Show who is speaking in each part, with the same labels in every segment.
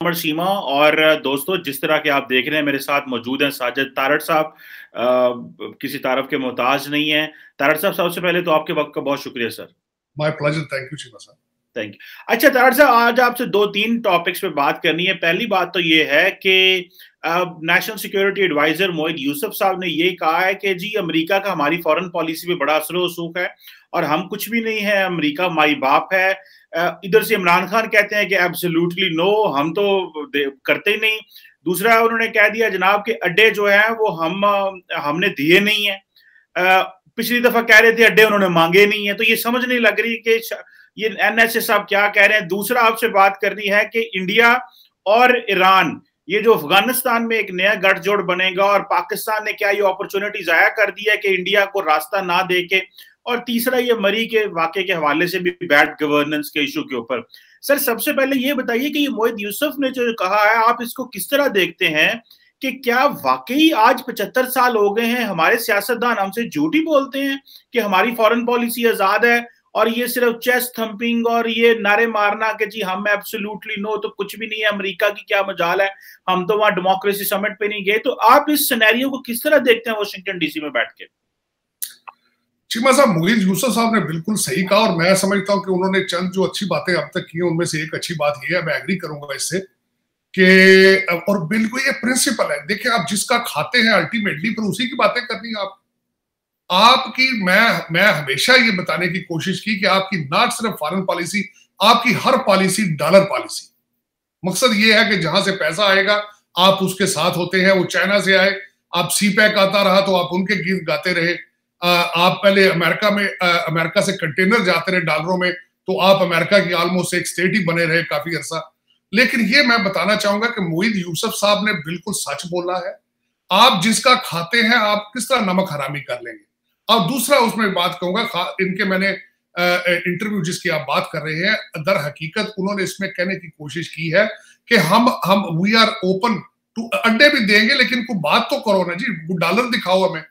Speaker 1: उमर सीमा और दोस्तों, जिस तरह के आप देख रहे हैं मेरे साथ मौजूद हैं साजिद तारड़ साहब। किसी तारफ के मोहताज नहीं है। तारड़ साहब, सबसे पहले तो आपके वक्त का बहुत शुक्रिया sir.
Speaker 2: My pleasure, thank you Shiva साहब।
Speaker 1: Thank you. अच्छा तारड़ साहब, आज आपसे दो तीन टॉपिक्स पे बात करनी है। पहली बात तो ये है कि नेशनल सिक्योरिटी एडवाइजर मोहित यूसुफ साहब ने ये कहा है कि जी अमेरिका का हमारी फॉरेन पॉलिसी पे बड़ा असर वसूख है और हम कुछ भी नहीं है, अमेरिका माई बाप है। इधर से इमरान खान कहते हैं कि एब्सोल्युटली नो, हम तो करते ही नहीं। दूसरा उन्होंने कह दिया जनाब के अड्डे जो है वो हमने दिए नहीं है। पिछली दफा कह रहे थे अड्डे उन्होंने मांगे नहीं है। तो ये समझ नहीं लग रही कि ये एनएसए साहब क्या कह रहे हैं। दूसरा आपसे बात करनी है कि इंडिया और ईरान, ये जो अफगानिस्तान में एक नया गठजोड़ बनेगा और पाकिस्तान ने क्या ये अपॉर्चुनिटी जाया कर दी है कि इंडिया को रास्ता ना दे के। और तीसरा ये मरी के वाकये के हवाले से भी बैड गवर्नेंस के इशू के ऊपर। सर, सबसे पहले ये बताइए कि ये मोहित यूसुफ ने जो कहा है आप इसको किस तरह देखते हैं कि क्या वाकई आज 75 साल हो गए हैं हमारे सियासतदान हमसे झूठी बोलते हैं कि हमारी फॉरेन पॉलिसी आजाद है और ये सिर्फ चेस्ट थंपिंग और ये नारे मारना कि जी हम एब्सोल्युटली नो तो कुछ भी नहीं है, अमेरिका की क्या मजाल है, हम तो वहां डेमोक्रेसी समिट पे नहीं गए। तो आप इस सिनेरियो को किस तरह देखते हैं वाशिंगटन डीसी में बैठ के?
Speaker 2: चीमा साहब, मोहित यूसुफ साहब ने बिल्कुल सही कहा और मैं समझता हूं कि उन्होंने चंद जो अच्छी बातें अब तक की उनमें से एक अच्छी बात ये है, मैं एग्री करूंगा इससे कि और बिल्कुल ये प्रिंसिपल है। देखिए, आप जिसका खाते हैं अल्टीमेटली फिर उसी की बातें करनी है आपकी। मैं हमेशा ये बताने की कोशिश की कि आपकी ना सिर्फ फॉरेन पॉलिसी, आपकी हर पॉलिसी डॉलर पॉलिसी। मकसद ये है कि जहां से पैसा आएगा आप उसके साथ होते हैं। वो चाइना से आए, आप सीपैक आता रहा तो आप उनके गीत गाते रहे। आप पहले अमेरिका से कंटेनर जाते रहे डॉलरों में तो आप अमेरिका की ऑलमोस्ट एक स्टेट ही बने रहे काफी अरसा। लेकिन ये मैं बताना चाहूंगा कि मोहित यूसुफ साहब ने बिल्कुल सच बोला है। आप जिसका खाते हैं आप किस तरह नमक हरामी कर लेंगे। और दूसरा उसमें बात कहूंगा, इनके मैंने इंटरव्यू जिसकी आप बात कर रहे हैं, दर हकीकत उन्होंने इसमें कहने की कोशिश की है कि हम वी आर ओपन टू, अड्डे भी देंगे लेकिन कोई बात तो करो ना जी, डॉलर दिखाओ हमें।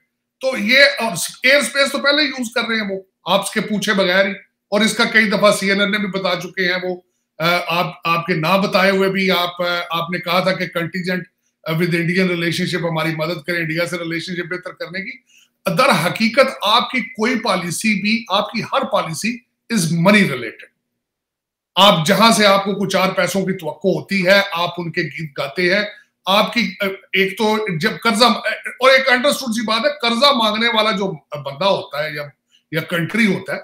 Speaker 2: तो ये एयर स्पेस तो पहले यूज कर रहे हैं वो आपके पूछे बगैर ही, और इसका कई दफा सीएनएन ने भी बता चुके हैं वो। आपके ना बताए हुए भी आपने कहा था कि कंटीजेंट विद इंडियन रिलेशनशिप हमारी मदद करें इंडिया से रिलेशनशिप बेहतर करने की। दर हकीकत आपकी कोई पॉलिसी भी, आपकी हर पॉलिसी इज मनी रिलेटेड। आप जहां से आपको कुछ चार पैसों की तवक्को होती है आप उनके गीत गाते हैं। आपकी एक तो जब कर्जा, और एक अंडरस्टूड सी बात है, कर्जा मांगने वाला जो बंदा होता है या कंट्री होता है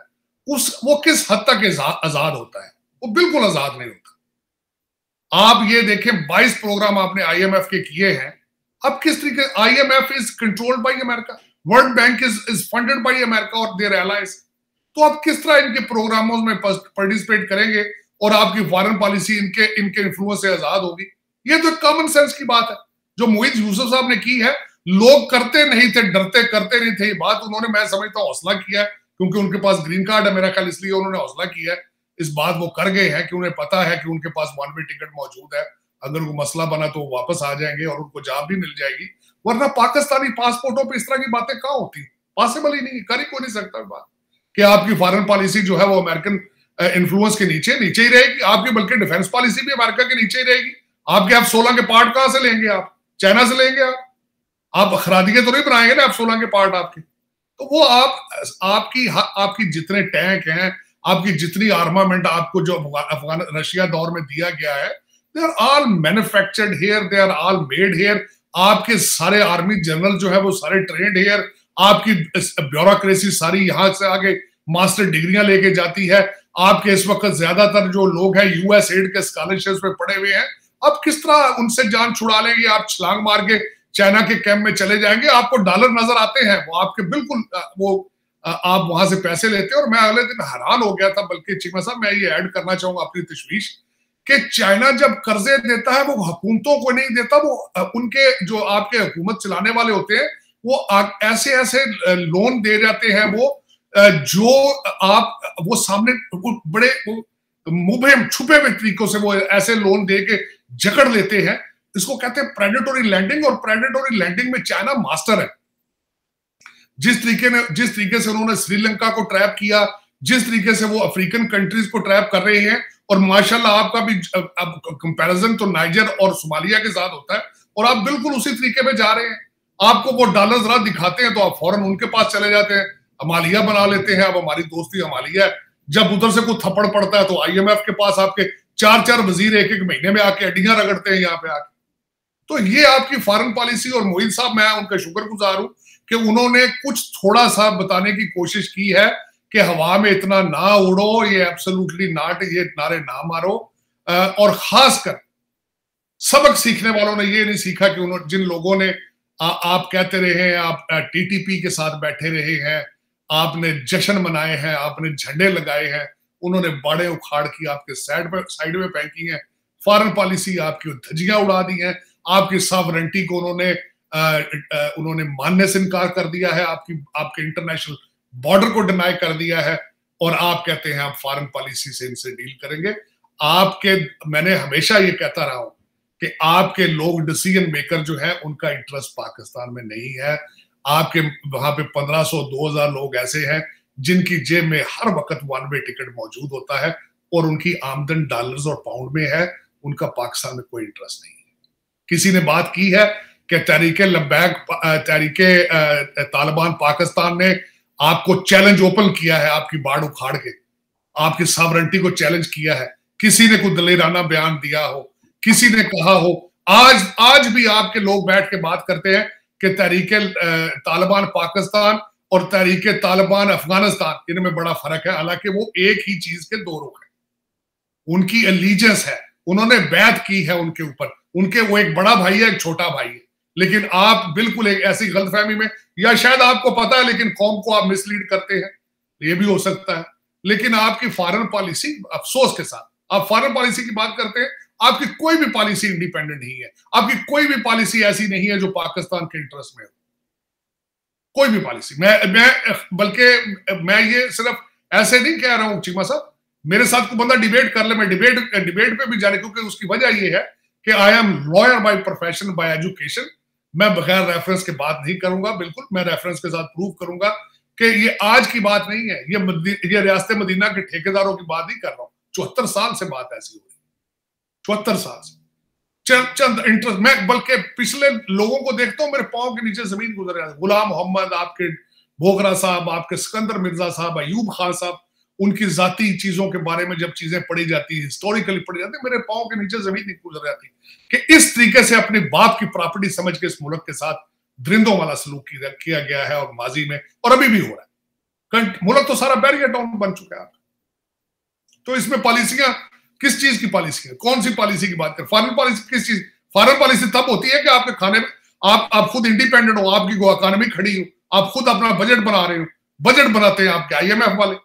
Speaker 2: वो किस हद तक आजाद होता है? वो बिल्कुल आजाद नहीं होता। आप ये देखें 22 प्रोग्राम आपने आईएमएफ के किए हैं। अब किस तरीके, IMF is controlled by America, world bank is funded by America और देयर एलाइज। तो आप किस तरह इनके प्रोग्रामों में पार्टिसिपेट करेंगे और आपकी फॉरेन पॉलिसी इनके इन्फ्लुएंस से आजाद होगी? ये तो कॉमन सेंस की बात है जो मोहित यूसुफ साहब ने की है। लोग करते नहीं थे, डरते करते नहीं थे। ये बात उन्होंने, मैं समझता हूं, हौसला किया है क्योंकि उनके पास ग्रीन कार्ड है मेरा ख्याल, इसलिए उन्होंने हौसला किया है। इस बात वो कर गए हैं कि उन्हें पता है कि उनके पास वन वे टिकट मौजूद है। अगर वो मसला बना तो वो वापस आ जाएंगे और उनको जॉब भी मिल जाएगी। वरना पाकिस्तानी पासपोर्टों पर इस तरह की बातें कहां होती? पॉसिबल ही नहीं, कर ही कोई नहीं सकता बात कि आपकी फॉरेन पॉलिसी जो है वो अमेरिकन इन्फ्लुएंस के नीचे ही रहेगी। आपकी बल्कि डिफेंस पॉलिसी भी अमेरिका के नीचे ही रहेगी। आपके F-16 के पार्ट कहां से लेंगे? आप चाइना से लेंगे। आप खरादिए तो नहीं बनाएंगे ना F-16 के पार्ट आपके। तो वो आपकी जितने टैंक हैं, आपकी जितनी आर्मामेंट आपको जो अफगान रशिया दौर में दिया गया है, they are all manufactured here, they are all made here. आपके सारे आर्मी जनरल जो है वो सारे ट्रेंड हियर। आपकी ब्यूरोक्रेसी सारी यहां से आगे मास्टर डिग्रियां लेके जाती है। आपके इस वक्त ज्यादातर जो लोग हैं यूएस एड के स्कॉलरशिप पे पड़े हुए हैं। अब किस तरह उनसे जान छुड़ा लेंगे? आप छलांग मार के चाइना के कैंप में चले जाएंगे, आपको डॉलर नजर आते हैं, वो आपके बिल्कुल आप वहां से पैसे लेते हैं। और मैं अगले दिन हैरान हो गया था, बल्कि चीमा साहब मैं ये ऐड करना चाहूंगा अपनी तशवीश, कि चाइना जब कर्जे देता है वो हुकूमतों को नहीं देता, वो उनके जो आपके हुकूमत चलाने वाले होते हैं वो ऐसे ऐसे लोन दे जाते हैं जो वो सामने बड़े मुबहम छुपे हुए तरीकों से वो ऐसे लोन दे के जकड़ लेते हैं। इसको कहते हैं प्रेडेटोरी लैंडिंग, और प्रेडेटोरी लैंडिंग में चाइना मास्टर है। जिस तरीके से उन्होंने श्रीलंका को ट्रैप किया, जिस तरीके से वो अफ्रीकन कंट्रीज को ट्रैप कर रहे हैं, और माशाल्लाह आपका भी अब कंपैरिजन तो नाइजर और सोमालिया के साथ होता है, और आप बिल्कुल उसी तरीके पे जा रहे हैं। आपको वो डॉलर जरा दिखाते हैं तो आप फौरन उनके पास चले जाते हैं, हमालिया बना लेते हैं। अब हमारी दोस्ती हमालिया है। जब उधर से कोई थप्पड़ पड़ता है तो IMF के पास आपके 4-4 वजीर एक एक महीने में आके अड्डियां रगड़ते हैं यहाँ पे आके। तो ये आपकी फॉरेन पॉलिसी, और मोहित साहब मैं उनका शुक्रगुजार हूं कि उन्होंने कुछ थोड़ा सा बताने की कोशिश की है कि हवा में इतना ना उड़ो, ये एब्सोल्युटली नॉट, ये नारे ना मारो। और खासकर सबक सीखने वालों ने ये नहीं सीखा कि उन्होंने, जिन लोगों ने आप कहते रहे हैं, आप TTP के साथ बैठे रहे हैं, आपने जश्न मनाए हैं, आपने झंडे लगाए हैं, उन्होंने बाड़े उखाड़ की आपके साइड में फेंकी हैं। फॉरेन पॉलिसी आपकी धज्जियां उड़ा दी हैं, आपकी सॉवरेंटी को उन्होंने मानने से इनकार कर दिया है, आपके इंटरनेशनल बॉर्डर को डिनाई कर दिया है, और आप कहते हैं आप फॉरेन पॉलिसी से इनसे डील करेंगे। मैंने हमेशा ये कहता रहा हूं कि आपके लोग डिसीजन मेकर जो है उनका इंटरेस्ट पाकिस्तान में नहीं है। आपके वहां पे 1500-2000 लोग ऐसे हैं जिनकी जेब में हर वक्त वन वे टिकट मौजूद होता है और उनकी आमदन डॉलर्स और पाउंड में है, उनका पाकिस्तान में कोई इंटरेस्ट नहीं है। किसी ने बात की है कि तहरीके तालिबान पाकिस्तान ने आपको चैलेंज ओपन किया है, आपकी बाड़ उखाड़ के आपकी सॉवरेंटी को चैलेंज किया है। किसी ने कोई दलेराना बयान दिया हो, किसी ने कहा हो, आज भी आपके लोग बैठ के बात करते हैं कि तहरीके तालिबान पाकिस्तान और तहरीके तालिबान अफगानिस्तान, इनमें बड़ा फर्क है, हालांकि वो एक ही चीज के दो रुख हैं। उनकी एलिजेंस है, उन्होंने बैत की है उनके ऊपर, उनके वो एक बड़ा भाई है, एक छोटा भाई है। लेकिन आप बिल्कुल एक ऐसी गलतफहमी में, या शायद आपको पता है लेकिन कौम को आप मिसलीड करते हैं, ये भी हो सकता है। लेकिन आपकी फॉरेन पॉलिसी, अफसोस के साथ आप फॉरेन पॉलिसी की बात करते हैं, आपकी कोई भी पॉलिसी इंडिपेंडेंट नहीं है। आपकी कोई भी पॉलिसी ऐसी नहीं है जो पाकिस्तान के इंटरेस्ट में हो, कोई भी पॉलिसी। बल्कि मैं ये सिर्फ ऐसे नहीं कह रहा हूं चीमा साहब, मेरे साथ कोई बंदा डिबेट कर ले, मैं डिबेट पे भी जाने, क्योंकि उसकी वजह ये है कि I am lawyer by profession, bye education. मैं बगैर रेफरेंस के बात नहीं करूंगा, बिल्कुल मैं रेफरेंस के साथ प्रूव करूंगा कि ये आज की बात नहीं है, ये रियासत मदीना के ठेकेदारों की बात नहीं कर रहा हूं। 74 साल से बात ऐसी हो रही है, 74 साल से। चंद इंटरेस्ट, मैं बल्कि पिछले लोगों को देखता हूं, मेरे पांव के नीचे जमीन गुजर जाती है। गुलाम मोहम्मद, आपके भोगरा साहब, आपके सिकंदर मिर्जा साहब, अयूब खान साहब, उनकी जाती चीजों के बारे में जब चीजें पढ़ी जाती है, हिस्टोरिकली पढ़ी जाती है, मेरे पांव के नीचे जमीन नहीं गुजर जाती कि इस तरीके से अपने बाप की प्रॉपर्टी समझ के इस मुल्क के साथ दरिंदों वाला सलूक किया गया है, और माजी में और अभी भी हो रहा है। मुल्क तो सारा बैरियर टाउन बन चुका है। तो इसमें पॉलिसियां, किस चीज की पॉलिसी है, कौन सी पॉलिसी की बात करें? फॉरेन पॉलिसी किस चीज? फॉरेन पॉलिसी तब होती है कि आपके खाने में आप खुद इंडिपेंडेंट हो, आपकी इकोनॉमी खड़ी हो, आप खुद अपना बजट बना रहे हो। बजट बनाते हैं आपके IMF वाले।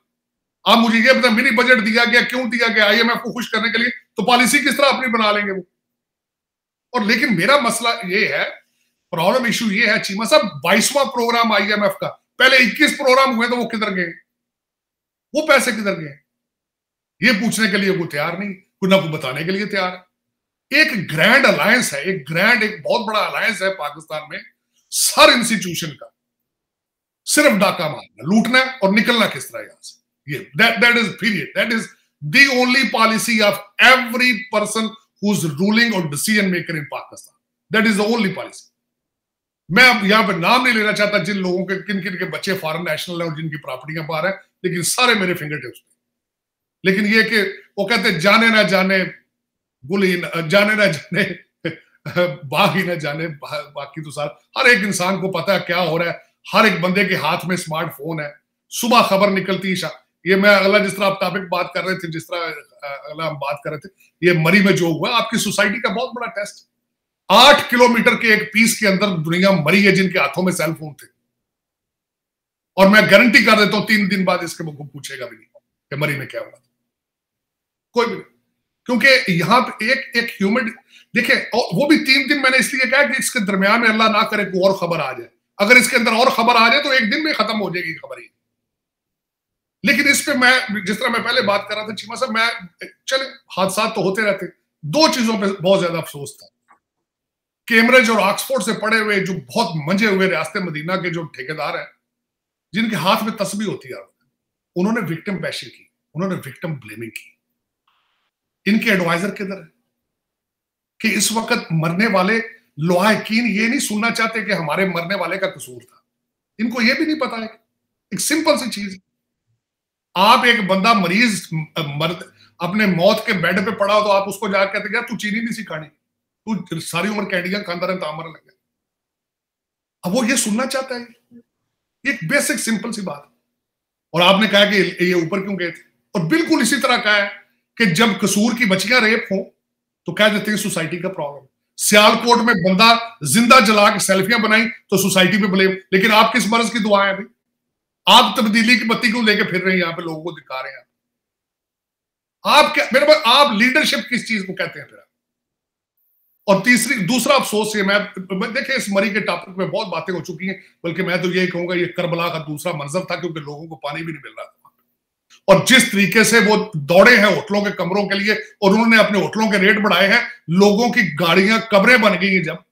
Speaker 2: आप मुझे ये बताएं, मिनी बजट दिया गया, क्यों दिया गया? IMF को खुश करने के लिए। तो पॉलिसी किस तरह अपनी बना लेंगे वो? और लेकिन मेरा मसला ये है, प्रॉब्लम इशू ये है चीमा साहब, 22वां प्रोग्राम IMF का, पहले 21 प्रोग्राम हुए तो वो किधर गए? वो पैसे किधर गए? ये पूछने के लिए कोई तैयार नहीं, कोई ना कोई बताने के लिए तैयार है। एक ग्रैंड अलायंस है, एक बहुत बड़ा अलायंस है पाकिस्तान में, हर इंस्टीट्यूशन का। सिर्फ डाका मारना, लूटना और निकलना किस तरह यहां से, ये that is period, that is the only policy of every person who is ruling और decision maker in Pakistan. That is the only policy. मैं अब यहां पर नाम नहीं लेना चाहता जिन लोगों के, किन किन के बच्चे फॉरेन नेशनल है और जिनकी प्रॉपर्टियां बाहर है, लेकिन सारे मेरे फिंगर टिप्स पे। लेकिन ये कि वो कहते जाने ना जाने गुली, जाने ना जाने बाग ही ना जाने, बाकी तो सारा हर एक इंसान को पता है क्या हो रहा है। हर एक बंदे के हाथ में स्मार्टफोन है, सुबह खबर निकलती है। ये मैं अगला, जिस तरह आप टॉपिक बात कर रहे थे, जिस तरह अगला हम बात कर रहे थे, ये मरी में जो हुआ, आपकी सोसाइटी का बहुत बड़ा टेस्ट। 8 किलोमीटर के एक पीस के अंदर दुनिया मरी है जिनके हाथों में सेल फोन थे, और मैं गारंटी कर देता हूं 3 दिन बाद इसके मुझको पूछेगा भी नहीं कि मरी में क्या हुआ, कोई भी। क्योंकि यहां पे एक ह्यूमन, देखिए, वो भी 3 दिन मैंने इसलिए कहा कि इसके दरमियान में अल्लाह ना करे कोई और खबर आ जाए। अगर इसके अंदर और खबर आ जाए तो एक दिन में खत्म हो जाएगी खबर ही। लेकिन इस पे मैं, जिस तरह मैं पहले बात कर रहा था चीमा साहब, मैं चले हादसा तो होते रहते, 2 चीजों पे बहुत ज्यादा अफसोस था। कैम्ब्रिज और ऑक्सफोर्ड से पढ़े हुए जो बहुत मंजे हुए रियासत मदीना के जो ठेकेदार हैं, जिनके हाथ में तस्बीह होती है, उन्होंने विक्टिम बैशिंग की, उन्होंने विक्टिम ब्लेमिंग की। इनके एडवाइजर किधर है कि इस वक्त मरने वाले लवाहिकीन ये नहीं सुनना चाहते कि हमारे मरने वाले का कसूर था। इनको ये भी नहीं पता है। एक सिंपल सी चीज, आप एक बंदा मरीज मर्द अपने मौत के बेड पे पड़ा हो तो आप उसको जाकर कहते यार तू चीनी नहीं सी खानी, तू सारी उम्र कैंडियां खाता रहे तामर लगे। अब वो ये सुनना चाहता है, एक बेसिक सिंपल सी बात। और आपने कहा कि ये ऊपर क्यों गए थे, और बिल्कुल इसी तरह कहा है कि जब कसूर की बच्चियां रेप हो तो कह देते हैं सोसाइटी का प्रॉब्लम। सियालकोट में बंदा जिंदा जला के सेल्फियां बनाई तो सोसाइटी पे ब्लेम। लेकिन आप किस मर्ज की दुआ है भाई? आप तब्दीली की बत्ती क्यों लेके फिर रहे हैं, यहां पे लोगों को दिखा रहे हैं आप क्या मेरे पास, आप लीडरशिप किस चीज को कहते हैं फिर? और दूसरा अफसोस ये, मैं देखिए इस मरी के टॉपिक में बहुत बातें हो चुकी हैं, बल्कि मैं तो यही कहूंगा ये करबला का दूसरा मंजर था, क्योंकि लोगों को पानी भी नहीं मिल रहा था। और जिस तरीके से वो दौड़े हैं होटलों के कमरों के लिए और उन्होंने अपने होटलों के रेट बढ़ाए हैं, लोगों की गाड़ियां कब्रें बन गई हैं जब,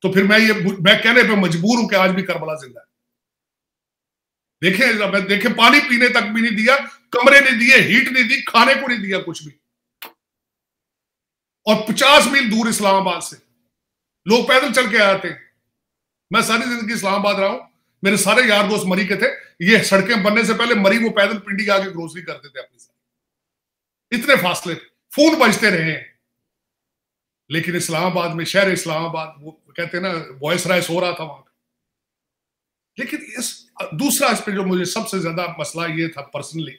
Speaker 2: तो फिर मैं कहने पे मजबूर हूं कि आज भी करबला जिंदा है। देखे पानी पीने तक भी नहीं दिया, कमरे नहीं दिए, हीट नहीं दी, खाने को नहीं दिया कुछ भी। और 50 मील दूर इस्लामाबाद से लोग पैदल चल के आते हैं। मैं सारी जिंदगी इस्लामाबाद रहा हूं, मेरे सारे यार दोस्त मरी के थे। ये सड़कें बनने से पहले मरी वो पैदल पिंडी आके ग्रोसरी करते थे अपनी साथ, इतने फासले, फोन बजते रहे। लेकिन इस्लामाबाद में, शहर इस्लामाबाद, वो कहते हैं ना वॉइस राय सो रहा था वहां पे। लेकिन दूसरा इस पे जो मुझे सबसे ज्यादा मसला ये था पर्सनली,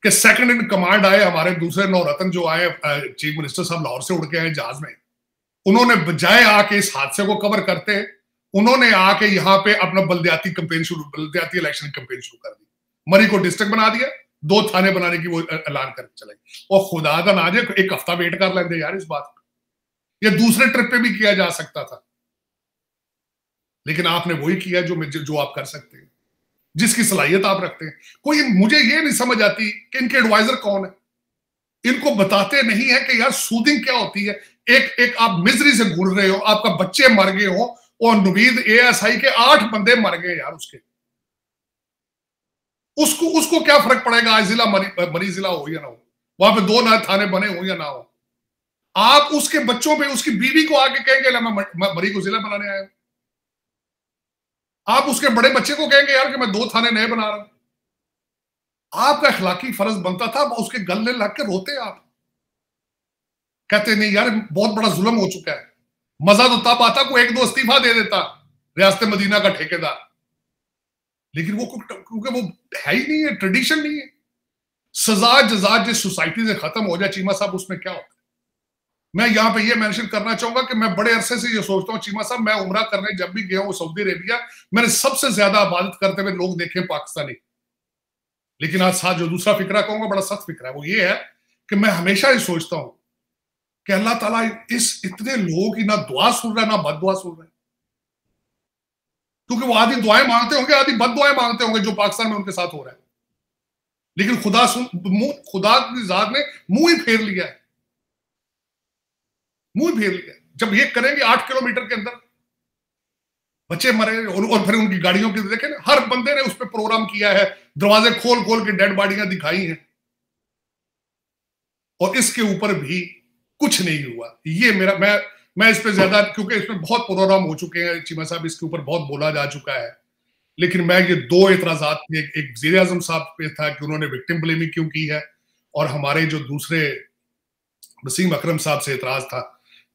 Speaker 2: कि सेकंड इन कमांड आए हमारे दूसरे नौरत्न जो आए, चीफ मिनिस्टर साहब लाहौर से उड़ के आए जहाज में। उन्होंने बजाय आके इस हादसे को कवर करते, उन्होंने आके यहाँ पे अपना बल्दियाती इलेक्शन कैंपेन शुरू कर दी। मरी को डिस्ट्रिक्ट बना दिया, 2 थाने बनाने की वो ऐलान करके चले। और खुदा का नाज, एक हफ्ता वेट कर लेंगे यार इस बात पे। ये दूसरे ट्रिप पे भी किया जा सकता था, लेकिन आपने वही किया जो आप कर सकते हैं, जिसकी सलाहियत आप रखते हैं। कोई, मुझे ये नहीं समझ आती कि इनके एडवाइजर कौन है। इनको बताते नहीं है कि यार सूदिंग क्या होती है। एक आप मिजरी से घूर रहे हो, आपका बच्चे मर गए हो, और नवीद ASI के 8 बंदे मर गए यार उसके। उसको क्या फर्क पड़ेगा आज जिला मरी जिला हो या ना हो, वहां पे 2 नए थाने बने हो या ना हो। आप उसके बच्चों पे, उसकी बीवी को आके कहेंगे मैं मरी को जिला बनाने आया हूं। आप उसके बड़े बच्चे को कहेंगे यार कि मैं 2 थाने नए बना रहा हूं। आपका अखलाकी फर्ज बनता था उसके गले लग के रोते। आप कहते नहीं यार बहुत बड़ा जुल्म हो चुका है। मजा तो तब आता को 1-2 इस्तीफा दे देता रियासत मदीना का ठेकेदार, लेकिन वो क्योंकि वो है ही नहीं है, ट्रेडिशन नहीं है। सजा जजा जिस सोसाइटी से खत्म हो जाए चीमा साहब, उसमें क्या होता है। मैं यहां पे ये मेंशन करना चाहूंगा कि मैं बड़े अरसे से ये सोचता हूं चीमा साहब, मैं उम्रा करने जब भी गया हूं सऊदी अरेबिया, मैंने सबसे ज्यादा इबादत करते हुए लोग देखे पाकिस्तानी। लेकिन आज साथ जो दूसरा फिक्रा कहूंगा बड़ा सख्त फिक्रा है, वो ये है कि मैं हमेशा ही सोचता हूं कि अल्लाह ताला इस इतने लोगों की ना दुआ सुन रहा है ना बद दुआ सुन रहा है। क्योंकि वो आधी दुआएं मांगते होंगे, आधी बद दुआएं मांगते होंगे जो पाकिस्तान में उनके साथ हो रहा है। लेकिन खुदा की जात ने मुंह ही फेर लिया है, मुंह फेर लिया। जब ये करेंगे 8 किलोमीटर के अंदर बच्चे मरे, और फिर उनकी गाड़ियों की देखे ना, हर बंदे ने उस पर प्रोग्राम किया है, दरवाजे खोल खोल के डेड बॉडियां दिखाई हैं, और इसके ऊपर भी कुछ नहीं हुआ। ये मैं इस पे ज्यादा, क्योंकि इसमें बहुत प्रोग्राम हो चुके हैं चीमा साहब, इसके ऊपर बहुत बोला जा चुका है। लेकिन मैं ये 2 एतराजात थे, एक वज़ीर आज़म साहब पे था कि उन्होंने विक्टिम ब्लेमिंग क्यों की है, और हमारे जो दूसरे वसीम अकरम साहब से एतराज था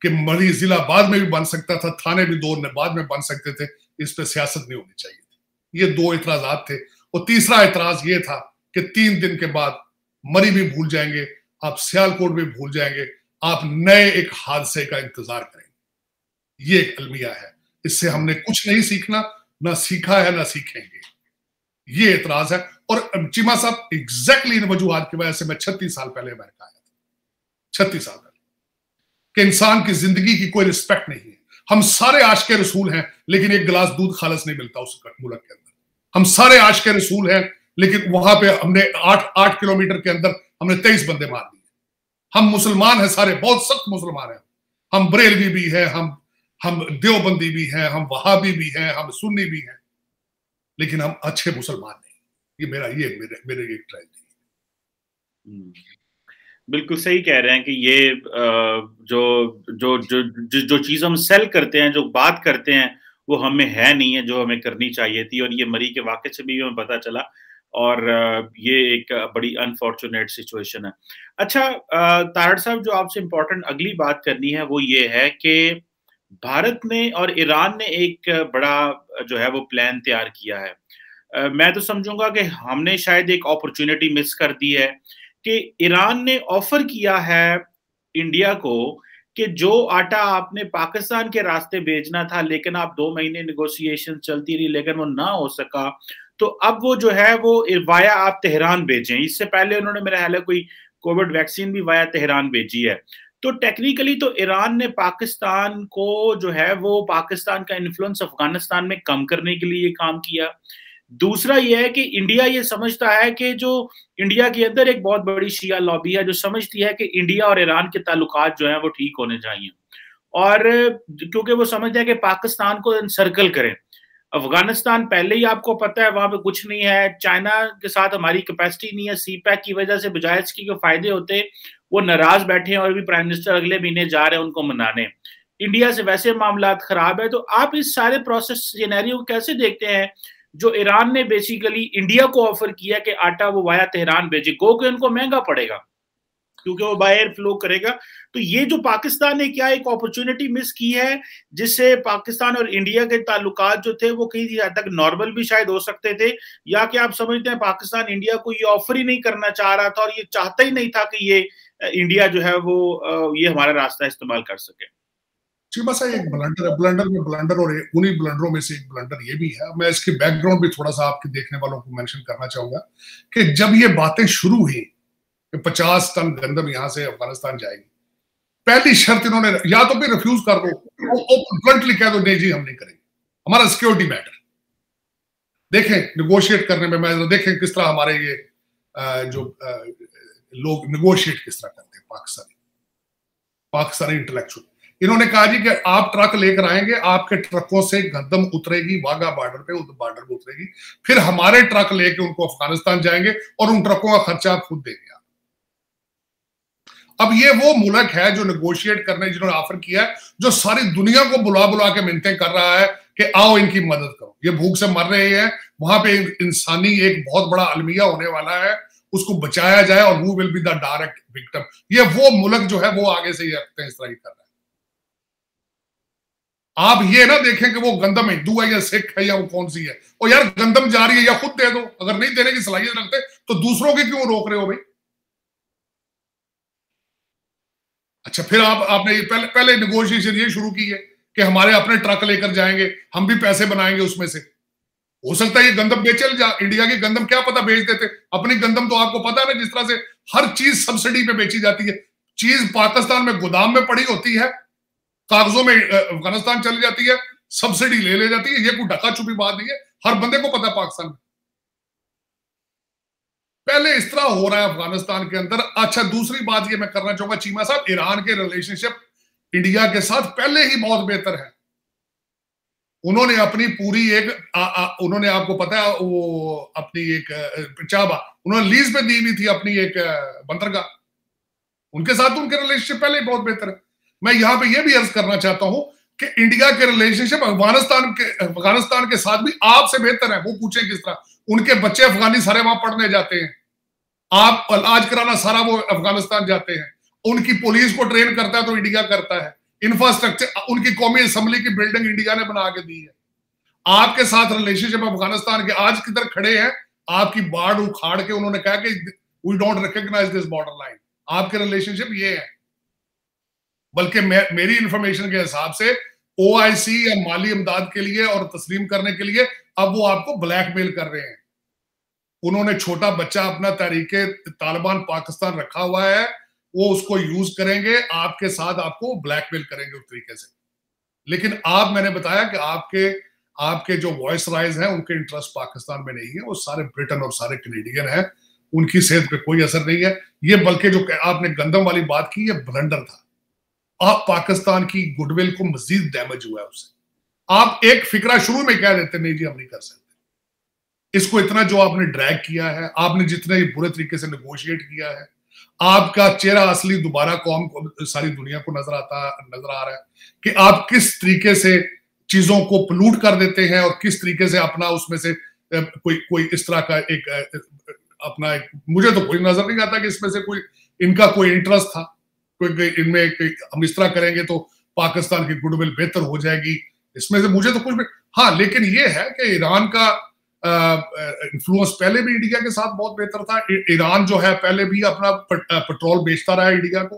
Speaker 2: कि मरी जिला बाद में भी बन सकता था, थाने भी 2 बाद में बन सकते थे, इस पे सियासत नहीं होनी चाहिए थी। ये 2 एतराजात थे। और तीसरा एतराज ये था कि 3 दिन के बाद मरी भी भूल जाएंगे, आप सियालकोट भी भूल जाएंगे, आप नए एक हादसे का इंतजार करेंगे। ये एक अलमिया है, इससे हमने कुछ नहीं सीखना, ना सीखा है ना सीखेंगे। ये एतराज है। और चीमा साहब एग्जैक्टली इन वजूहात की वजह से मैं 36 साल पहले अमेरिका आया था, 36 साल पहले, कि इंसान की जिंदगी की कोई रिस्पेक्ट नहीं है। हम सारे आशिक़े रसूल हैं, लेकिन एक गिलास दूध खालस नहीं मिलता उस मुल्क के अंदर। हम सारे आशिक़े रसूल हैं, लेकिन वहां पे हमने 8 किलोमीटर के अंदर हमने 23 बंदे मार दिए। हम मुसलमान हैं सारे, बहुत सख्त मुसलमान हैं। हम बरेलवी भी हैं, हम देवबंदी भी हैं, हम वहाबी भी हैं, हम सुन्नी भी हैं, लेकिन हम अच्छे मुसलमान नहीं। ये मेरे एक ट्रेजेडी है।
Speaker 1: बिल्कुल सही कह रहे हैं कि ये जो जो जो जो, जो चीज हम सेल करते हैं, जो बात करते हैं, वो हमें है नहीं है जो हमें करनी चाहिए थी, और ये मरी के वाक़े से भी हमें पता चला, और ये एक बड़ी अनफॉर्चुनेट सिचुएशन है। अच्छा, तारड़ साहब, जो आपसे इम्पोर्टेंट अगली बात करनी है वो ये है कि भारत ने और ईरान ने एक बड़ा जो है वो प्लान तैयार किया है। मैं तो समझूंगा कि हमने शायद एक अपॉर्चुनिटी मिस कर दी है कि ईरान ने ऑफर किया है इंडिया को कि जो आटा आपने पाकिस्तान के रास्ते भेजना था, लेकिन आप 2 महीने निगोशिएशन चलती रही लेकिन वो ना हो सका, तो अब वो जो है वो वाया आप तेहरान भेजें। इससे पहले उन्होंने मेरा ख्याल है कोई कोविड वैक्सीन भी वाया तेहरान भेजी है। तो टेक्निकली तो ईरान ने पाकिस्तान को जो है वो पाकिस्तान का इन्फ्लुएंस अफगानिस्तान में कम करने के लिए काम किया। दूसरा ये है कि इंडिया ये समझता है कि जो इंडिया के अंदर एक बहुत बड़ी शिया लॉबी है जो समझती है कि इंडिया और ईरान के ताल्लुकात जो हैं वो ठीक होने चाहिए, और क्योंकि वो समझते हैं कि पाकिस्तान को सर्कल करें। अफगानिस्तान पहले ही आपको पता है वहां पे कुछ नहीं है, चाइना के साथ हमारी कैपेसिटी नहीं है, सी पैक की वजह से बजाय इसकी जो फायदे होते वो नाराज बैठे हैं, और भी प्राइम मिनिस्टर अगले महीने जा रहे हैं उनको मनाने। इंडिया से वैसे मामला खराब है। तो आप इस सारे प्रोसेस सिनेरियो को कैसे देखते हैं, जो ईरान ने बेसिकली इंडिया को ऑफर किया कि आटा वो वाया तेहरान भेजे, गो कि उनको महंगा पड़ेगा क्योंकि वो बाय एयर फ्लो करेगा। तो ये जो पाकिस्तान ने क्या एक अपॉर्चुनिटी मिस की है, जिससे पाकिस्तान और इंडिया के ताल्लुकात जो थे वो कहीं हद तक नॉर्मल भी शायद हो सकते थे, या कि आप समझते हैं पाकिस्तान इंडिया को ये ऑफर ही नहीं करना चाह रहा था और ये चाहता ही नहीं था कि ये इंडिया जो है वो ये हमारा रास्ता इस्तेमाल कर सके?
Speaker 2: जी बस एक ब्लंडर है, ब्लंडर में ब्लंडर, और उन्हीं ब्लंडरों में से एक ब्लंडर ये भी है। मैं इसकी बैकग्राउंड भी थोड़ा सा आपके देखने वालों को मेंशन करना चाहूंगा कि जब ये बातें शुरू हुई कि 50 टन गंदम यहां से अफगानिस्तान जाएगी, पहली शर्त इन्होंने या तो फिर रिफ्यूज कर दो, ब्लंटली कह दो नहीं जी हम नहीं करेंगे, हमारा सिक्योरिटी मैटर। देखें निगोशिएट करने में, मैं देखें किस तरह हमारे ये जो लोग निगोशिएट किस तरह करते हैं, पाकिस्तानी इंटेलेक्चुअल। इन्होंने कहा जी कि आप ट्रक लेकर आएंगे, आपके ट्रकों से गंदम उतरेगी वाघा बॉर्डर पे, बॉर्डर पे उतरेगी, फिर हमारे ट्रक लेके उनको अफगानिस्तान जाएंगे और उन ट्रकों का खर्चा आप खुद देंगे। अब ये वो मुल्क है जो नेगोशिएट करने जिन्होंने ऑफर किया है, जो सारी दुनिया को बुला बुला के मिन्नतें कर रहा है कि आओ इनकी मदद करो, ये भूख से मर रहे हैं, वहां पे इंसानी एक बहुत बड़ा अलमिया होने वाला है, उसको बचाया जाए, और वो will be the direct victim. ये वो मुल्क जो है वो आगे से ये इस तरह ही कर रहा है। आप ये ना देखें कि वो गंदम हिंदू है या सिख है या वो कौन सी है, और यार गंदम जा रही है या खुद दे दो, अगर नहीं देने की सलाहियत रखते तो दूसरों की क्यों रोक रहे हो भाई? अच्छा फिर आपने पहले नेगोशिएशन ये शुरू की है कि हमारे अपने ट्रक लेकर जाएंगे, हम भी पैसे बनाएंगे उसमें से। हो सकता है ये गंदम बेचे जा, इंडिया की गंदम क्या पता बेच देते, अपनी गंदम तो आपको पता है जिस तरह से हर चीज सब्सिडी पे बेची जाती है, चीज पाकिस्तान में गोदाम में पड़ी होती है, कागजों में अफगानिस्तान चली जाती है, सब्सिडी ले जाती है। ये कोई ढका छुपी बात नहीं है, हर बंदे को पता पाकिस्तान में पहले इस तरह हो रहा है अफगानिस्तान के अंदर। अच्छा दूसरी बात ये मैं करना चाहूंगा चीमा साहब, ईरान के रिलेशनशिप इंडिया के साथ पहले ही बहुत बेहतर है। उन्होंने अपनी पूरी एक उन्होंने आपको पता है वो अपनी एक चाबा उन्होंने लीज पे दी हुई थी अपनी एक बंदरगाह, उनके साथ उनके रिलेशनशिप पहले ही बहुत बेहतर है। मैं यहां पे ये भी अर्ज करना चाहता हूं कि इंडिया के रिलेशनशिप अफगानिस्तान के साथ भी आपसे बेहतर है। वो पूछे किस तरह, उनके बच्चे अफगानी सारे वहां पढ़ने जाते हैं, आप इलाज कराना सारा वो अफगानिस्तान जाते हैं, उनकी पुलिस को ट्रेन करता है तो इंडिया करता है, इंफ्रास्ट्रक्चर उनकी कौमी असेंबली की बिल्डिंग इंडिया ने बना के दी है। आपके साथ रिलेशनशिप अफगानिस्तान के आज किधर खड़े हैं, आपकी बाढ़ उखाड़ के उन्होंने कहा कि we don't recognise this border line. आपके रिलेशनशिप ये है, बल्कि मेरी इंफॉर्मेशन के हिसाब से ओआईसी या माली इमदाद के लिए और तस्लीम करने के लिए अब वो आपको ब्लैकमेल कर रहे हैं। उन्होंने छोटा बच्चा अपना तहरीके तालिबान पाकिस्तान रखा हुआ है, वो उसको यूज करेंगे, आपके साथ आपको ब्लैकमेल करेंगे उस तरीके से। लेकिन आप, मैंने बताया कि आपके जो वॉइस राइज हैं उनके इंटरेस्ट पाकिस्तान में नहीं है, वो सारे ब्रिटेन और सारे कैनेडियन हैं, उनकी सेहत पे कोई असर नहीं है। ये बल्कि जो आपने गंदम वाली बात की, ये ब्लंडर था। आप पाकिस्तान की गुडविल को मजीद डैमेज हुआ है उससे। आप एक फिक्रा शुरू में कह देते नहीं जी हम नहीं कर सकते, इसको इतना जो आपने ड्रैग किया है, आपने जितने बुरे तरीके से नेगोशिएट किया है, आपका चेहरा असली दोबारा कौम को, सारी दुनिया को नजर आ रहा है कि आप किस तरीके से चीजों को पोल्यूट कर देते हैं और किस तरीके से अपना उसमें से कोई इस तरह का अपना मुझे तो कोई नजर नहीं आता कि इसमें से कोई इनका कोई इंटरेस्ट था, कोई इनमें हम इस तरह करेंगे तो पाकिस्तान की गुडविल बेहतर हो जाएगी, इसमें से मुझे तो कुछ भी। हाँ, लेकिन ये है कि ईरान का इन्फ्लुएंस पहले भी इंडिया के साथ बहुत बेहतर था। ईरान जो है पहले भी अपना पेट्रोल बेचता रहा इंडिया को,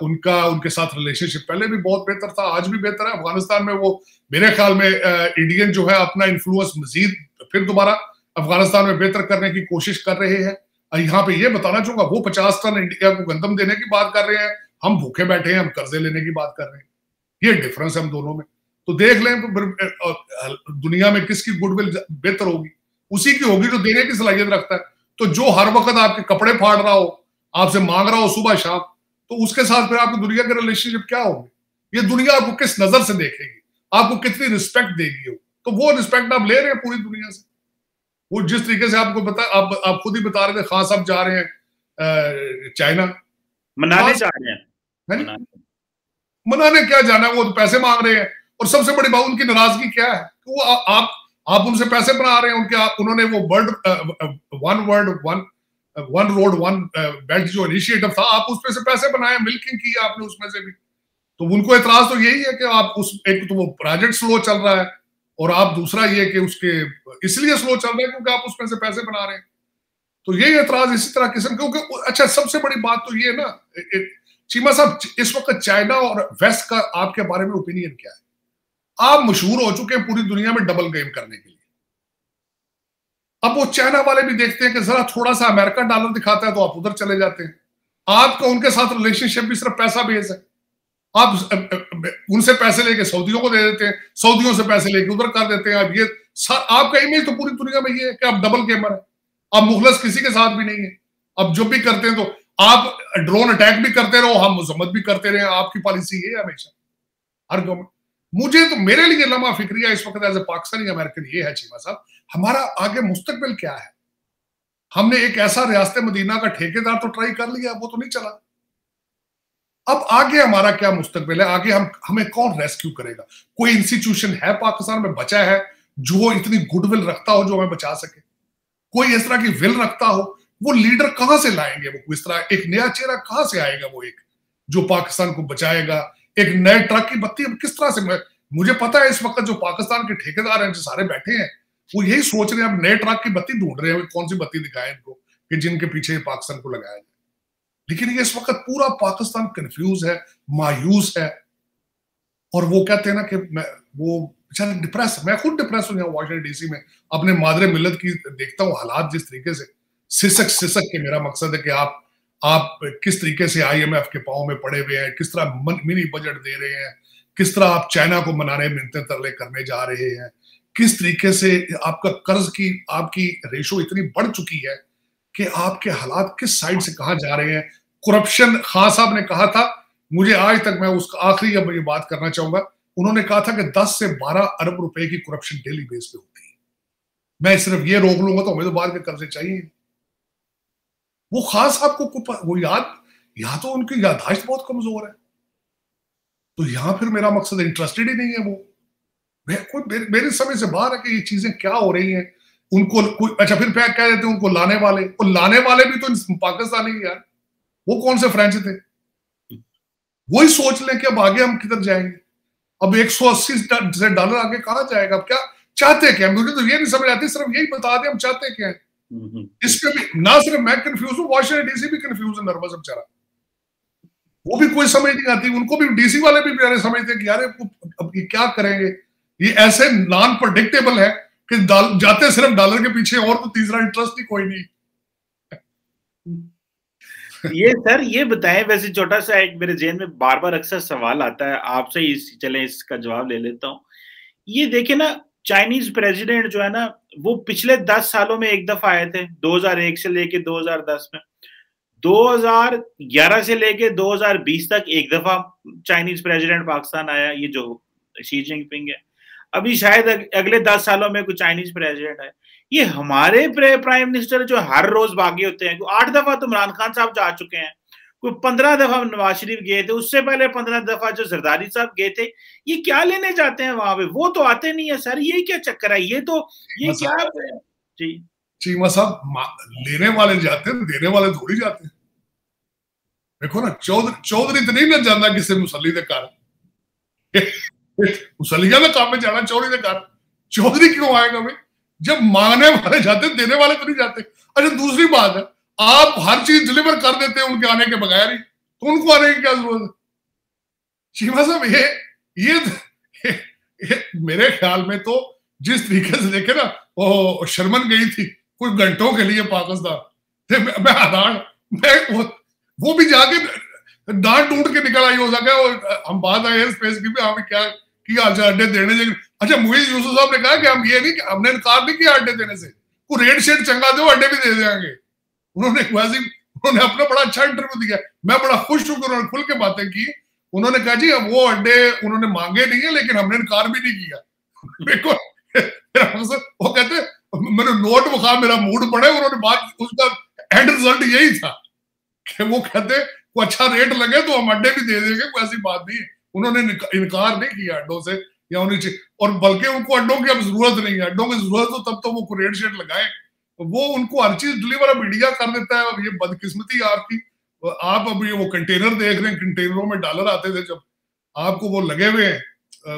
Speaker 2: उनके साथ रिलेशनशिप पहले भी बहुत बेहतर था, आज भी बेहतर है। अफगानिस्तान में वो मेरे ख्याल में इंडियन जो है अपना इन्फ्लुएंस मजीद फिर दोबारा अफगानिस्तान में बेहतर करने की कोशिश कर रहे हैं। यहाँ पे ये बताना चाहूंगा, वो 50 टन इंडिया को गंदम देने की बात कर रहे हैं, हम भूखे बैठे हैं, हम कर्जे लेने की बात कर रहे हैं। ये डिफरेंस है हम दोनों में। तो देख लें दुनिया में किसकी गुडविल बेहतर होगी, उसी की होगी जो देने की सलाहियत रखता है। तो जो हर वक्त आपके कपड़े फाड़ रहा हो, आपसे मांग रहा हो सुबह शाम, तो उसके साथ फिर आपकी दुनिया के रिलेशनशिप क्या होंगे? ये दुनिया आपको किस नजर से देखेगी, आपको कितनी रिस्पेक्ट देगी? तो वो रिस्पेक्ट आप ले रहे हैं पूरी दुनिया से। वो जिस तरीके से आपको आप खुद ही बता रहे थे, खान साहब जा रहे हैं चाइना,
Speaker 1: मनाने जा रहे हैं।
Speaker 2: मनाने क्या जाना, वो तो पैसे मांग रहे हैं। और सबसे बड़ी बात उनकी नाराजगी क्या है, वो आप उनसे पैसे बना रहे हैं। उन्होंने वो वन रोड वन बेल्ट जो इनिशिएटिव था, आप उसमें से पैसे बनाए, मिल्किंग की आपने उसमें से भी। तो उनको एतराज तो यही है कि आप एक तो वो प्रोजेक्ट स्लो चल रहा है, और आप दूसरा ये कि उसके इसलिए स्लो चल रहा है क्योंकि आप उसमें से पैसे बना रहे हैं। तो यही एतराज इसी तरह किस्म, क्योंकि अच्छा सबसे बड़ी बात तो ये ना चीमा साहब, इस वक्त चाइना और वेस्ट का आपके बारे में ओपिनियन क्या है? आप मशहूर हो चुके हैं पूरी दुनिया में डबल गेम करने के लिए। अब वो चाइना वाले भी देखते हैं कि जरा थोड़ा सा अमेरिका डॉलर दिखाता है तो आप उधर चले जाते हैं। आपका उनके साथ रिलेशनशिप भी सिर्फ पैसा बेस है। आप उनसे पैसे लेके सऊदियों को दे देते हैं, सऊदियों से पैसे लेके उधर कर देते हैं। अब ये आपका इमेज तो पूरी दुनिया में ये है कि आप डबल गेमर है, आप मुखलस किसी के साथ भी नहीं है। अब जो भी करते हैं तो आप ड्रोन अटैक भी करते रहो, हम मजम्मत भी करते रहे, आपकी पॉलिसी ये है हमेशा हर गवर्नमेंट। मुझे तो मेरे लिए लम्हा फिक्रिया इस वक्त एज ए पाकिस्तानी अमेरिकन ये है चीमा साहब, हमारा आगे मुस्तकबिल क्या है? हमने एक ऐसा रियासत मदीना का ठेकेदार तो ट्राई कर लिया, वो तो नहीं चला। अब आगे हमारा क्या मुस्तकबिल है? आगे हमें कौन रेस्क्यू करेगा? कोई इंस्टीट्यूशन है पाकिस्तान में बचा है जो इतनी गुडविल रखता हो जो हमें बचा सके? कोई इस तरह की विल रखता हो? वो लीडर कहां से लाएंगे? वो इस तरह एक नया चेहरा कहां से आएगा वो एक जो पाकिस्तान को बचाएगा? एक नए ट्रक की बत्ती किस तरह से? मुझे पता है इस वक्त जो पाकिस्तान के ठेकेदार हैं जो सारे बैठे हैं वो यही सोच रहे हैं, अब नए ट्रक की बत्ती ढूंढ रहे हैं, कौन सी बत्ती दिखाएं इनको कि जिनके पीछे पाकिस्तान को लगाया जाए। लेकिन ये इस वक्त पूरा पाकिस्तान कंफ्यूज है, मायूस है, और वो कहते हैं ना कि वो बेचारे डिप्रेस, मैं खुद डिप्रेस हूं वॉशिंगटन डीसी में अपने मादरे मिल्लत की देखता हूँ हालात जिस तरीके से सिसक के। मेरा मकसद है कि आप किस तरीके से IMF के पांव में पड़े हुए हैं, किस तरह मिनी बजट दे रहे हैं, किस तरह आप चाइना को मनाने मिन्नतें तरले करने जा रहे हैं, किस तरीके से आपका कर्ज की आपकी रेशो इतनी बढ़ चुकी है कि आपके हालात किस साइड से कहां जा रहे हैं। करप्शन, खान साहब ने कहा था, मुझे आज तक मैं उसका आखिरी अब ये बात करना चाहूंगा, उन्होंने कहा था कि 10 से 12 अरब रुपए की करप्शन डेली बेस पे होती है। मैं सिर्फ ये रोक लूंगा तो हमें तो बाहर के कर्जे चाहिए। वो खान साहब को वो या तो उनकी याददाश्त बहुत कमजोर है, तो यहां फिर मेरा मकसद इंटरेस्टेड ही नहीं है। वो मेरी समझ से बाहर है कि ये चीजें क्या हो रही हैं। उनको कोई अच्छा फिर क्या कह देते हैं उनको लाने वाले भी तो पाकिस्तानी ही यार, वो कौन से फ्रेंच थे? वही सोच लें कि अब आगे हम किधर जाएंगे। अब 180 से डॉलर आगे कहां जाएगा? अब क्या चाहते क्या? मुझे तो ये नहीं समझ आती, सिर्फ यही बता दें हम चाहते क्या है। इस पे भी ना सिर्फ मैं कंफ्यूज हूं, वॉशिंगटन डीसी भी कंफ्यूज है, नर्वस बेचारा, वो भी कोई समझ नहीं आती। उनको भी डीसी वाले भी बेचारे समझते कि यार अब ये क्या करेंगे। ये ऐसे नॉन प्रेडिक्टेबल है कि जाते सिर्फ डॉलर के पीछे, और तो तीसरा इंटरेस्ट ही कोई नहीं।
Speaker 1: ये सर ये बताएं, वैसे छोटा सा एक मेरे जेहन में बार बार अक्सर सवाल आता है आपसे, चले इसका जवाब ले लेता हूँ। ये देखे ना, चाइनीज प्रेसिडेंट जो है ना, वो पिछले 10 सालों में एक दफा आए थे, 2001 से लेके 2010 में, 2011 से लेके 2020 तक एक दफा चाइनीज प्रेसिडेंट पाकिस्तान आया, ये जो शी जिनपिंग है। अभी शायद अगले 10 सालों में कुछ चाइनीज प्रेसिडेंट है। ये हमारे प्राइम मिनिस्टर जो हर रोज भागे होते हैं, 8 दफा तो इमरान खान साहब जा चुके हैं, कोई 15 दफा नवाज शरीफ गए थे, उससे पहले 15 दफा जो जरदारी साहब गए थे। ये क्या लेने जाते हैं वहां पे? वो तो आते नहीं है सर, ये क्या चक्कर है? ये क्या जी
Speaker 2: चीमा साहब, लेने वाले जाते हैं, देने वाले थोड़ी जाते हैं। देखो ना, चौधरी तो नहीं ना जाना किसी मुसल्ली के घर, मुसल्लिया का काम में जाना चौधरी के घर, चौधरी क्यों आएगा भाई? जब मांगने वाले जाते, देने वाले तो नहीं जाते। अच्छा, दूसरी बात है, आप हर चीज डिलीवर कर देते हैं उनके आने के बगैर ही, तो उनको आने की क्या जरूरत है? चीमा साहब, ये मेरे ख्याल में तो जिस तरीके से देखे ना, वो शर्मन गई थी कुछ घंटों के लिए पाकिस्तान, मैं हैरान, मैं वो भी जाके दांत टूट के निकल आई हो सके। और हम बात आए हैं स्पेस की भी, हमें क्या किया अड्डे देने से। अच्छा, मुईज यूसुफ साहब ने कहा कि हम ये नहीं, हमने इनकार नहीं किया अड्डे देने से, को रेड शेड चंगा दो, अड्डे भी दे देंगे। उन्होंने अपना बड़ा अच्छा इंटरव्यू दिया, मैं बड़ा खुश हूं कि उन्होंने खुल के बातें की। उन्होंने कहा जी वो अड्डे उन्होंने मांगे नहीं है, लेकिन हमने इनकार भी नहीं किया। वो कहते मैंने नोट बखा, मेरा मूड पड़े। उन्होंने बात, उसका एंड रिजल्ट यही था कि वो कहते को अच्छा रेट लगे तो हम अड्डे भी दे देंगे, कोई ऐसी बात नहीं है। उन्होंने इनकार नहीं किया अड्डों से या उन्हें, और बल्कि उनको अड्डों की अब जरूरत नहीं है। अड्डों की जरूरत हो तब तो वो रेट शेट लगाए, वो उनको हर चीज डिलीवर अब इंडिया कर देता है। ये बदकिस्मती आपकी। आप अभी वो कंटेनर देख रहे हैं, कंटेनरों में डॉलर आते थे जब, आपको वो लगे हुए हैं,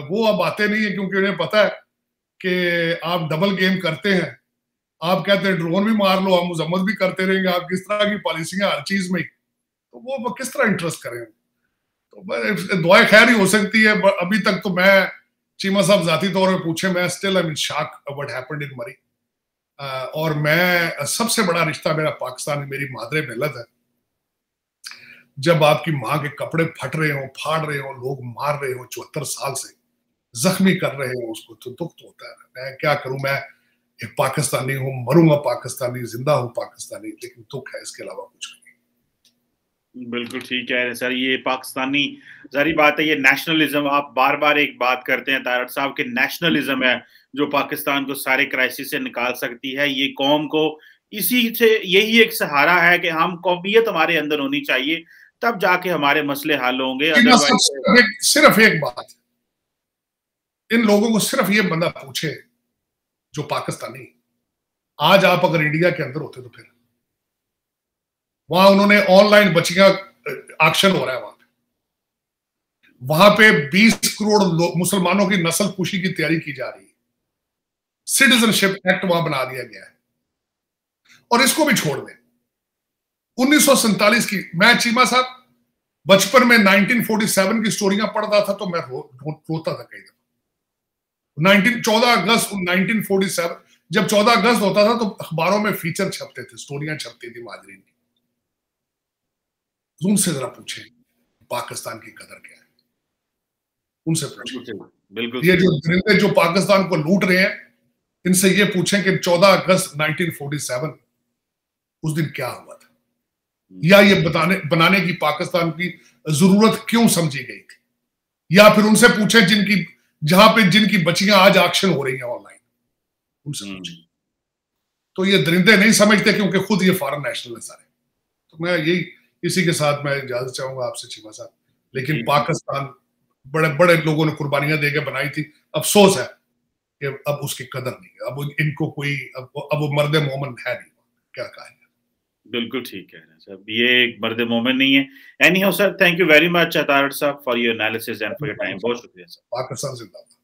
Speaker 2: वो अब आते नहीं है, क्योंकि उन्हें पता है कि आप डबल गेम करते हैं। आप कहते हैं ड्रोन भी मार लो, हम मजम्मत भी करते रहेंगे, आप किस तरह की पॉलिसी है हर चीज में, तो वो किस तरह इंटरेस्ट करें? तो दुआ खैर ही हो सकती है। अभी तक तो मैं, चीमा साहब जाती तौर पे पूछे, मैं still I mean shock what happened in मरी। और मैं, सबसे बड़ा रिश्ता मेरा पाकिस्तान, मेरी मादरे मिल्लत है। जब आपकी माँ के कपड़े फट रहे हो, फाड़ रहे हो, लोग मार रहे हो 74 साल से, जख्मी कर रहे हो उसको, तो दुख तो होता है। मैं क्या करूं, मैं एक पाकिस्तानी हूं, मरूंगा पाकिस्तानी, जिंदा हूं पाकिस्तानी, लेकिन दुख है, इसके अलावा कुछ नहीं।
Speaker 1: बिल्कुल ठीक है सर, ये पाकिस्तानी, जारी बात है, ये नेशनलिज्म, आप बार बार एक बात करते हैं तारड़ साहब के, नेशनलिज्म है जो पाकिस्तान को सारे क्राइसिस से निकाल सकती है। ये कौम को इसी से, यही एक सहारा है कि हम, कौमियत हमारे अंदर होनी चाहिए, तब जाके हमारे मसले हल होंगे।
Speaker 2: सिर्फ एक बात, इन लोगों को सिर्फ ये बंदा पूछे जो पाकिस्तानी, आज आप अगर इंडिया के अंदर होते तो फिर वहां उन्होंने ऑनलाइन बच्चियां ऑक्शन हो रहा है, वहां पे 20 करोड़ मुसलमानों की नस्ल कुशी की तैयारी की जा रही है। सिटीजनशिप एक्ट वहां बना दिया गया है, और इसको भी छोड़ दें। 1947 की, मैं चीमा साहब बचपन में 1947 की स्टोरियां पढ़ता था तो मैं रोता था कई दफा। 14 अगस्त 1947, जब 14 अगस्त होता था तो अखबारों में फीचर छपते थे, स्टोरियां छपती थी माजरीन की। उनसे जरा पूछें पाकिस्तान की कदर क्या है, उनसे पूछें।
Speaker 1: बिल्कुल,
Speaker 2: ये जो दरिंदे जो पाकिस्तान को लूट रहे हैं, इनसे ये पूछें कि 14 अगस्त 1947 उस दिन क्या हुआ था, या ये बनाने की पाकिस्तान की जरूरत क्यों समझी गई थी। या फिर उनसे पूछें जिनकी बच्चियां आज ऑक्शन हो रही हैं ऑनलाइन, उनसे पूछें। तो ये दरिंदे नहीं समझते, क्योंकि खुद ये फॉरेन नेशनल है सारे। तो मैं यही, इसी के साथ मैं इजाजत चाहूंगा आपसे चीमा साहब। लेकिन पाकिस्तान बड़े बड़े लोगों ने कुर्बानियां देके बनाई थी, अफसोस है कि अब उसकी कदर नहीं है। अब इनको कोई, अब वो मर्द मोमन है नहीं, क्या कहा है।
Speaker 1: बिल्कुल ठीक कह रहे हैं सर, ये एक मर्द मोमिन नहीं है। Anyhow sir, thank you very much Tarar साहब for your analysis and for your time. बहुत शुक्रिया सर।
Speaker 2: पाकिस्तान जिंदाबाद।